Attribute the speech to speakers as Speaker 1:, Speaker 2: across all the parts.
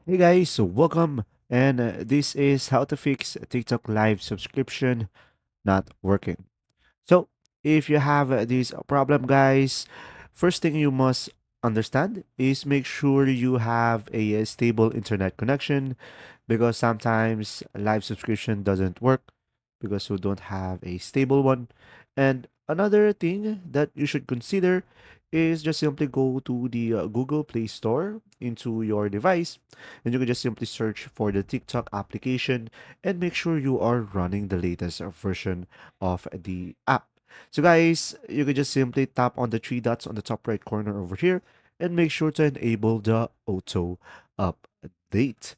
Speaker 1: Hey guys, so welcome. And this is how to fix TikTok live subscription not working. So, if you have this problem, guys, first thing you must understand is make sure you have a stable internet connection because sometimes live subscription doesn't work because you don't have a stable one. And another thing that you should consider is just simply go to the Google Play Store into your device and you can just simply search for the TikTok application and make sure you are running the latest version of the app. So guys, you can just simply tap on the three dots on the top right corner over here and make sure to enable the auto update.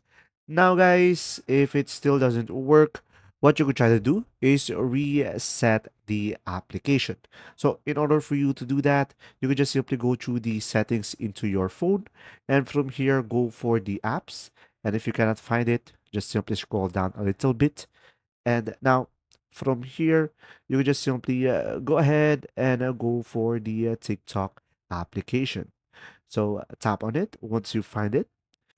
Speaker 1: Now guys, if it still doesn't work, what you could try to do is reset the application. So in order for you to do that, you could just simply go through the settings into your phone and from here go for the apps. And if you cannot find it, just simply scroll down a little bit and now from here, you just simply go ahead and go for the TikTok application. So tap on it once you find it.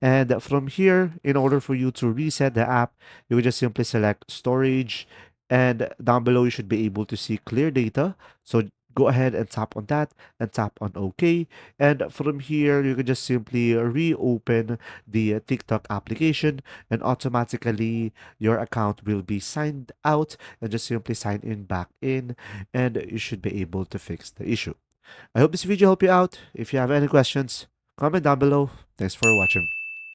Speaker 1: And from here, in order for you to reset the app, you would just simply select storage. And down below, you should be able to see clear data. So go ahead and tap on that and tap on OK. And from here, you can just simply reopen the TikTok application and automatically your account will be signed out and just simply sign in back in and you should be able to fix the issue. I hope this video helped you out. If you have any questions, comment down below. Thanks for watching.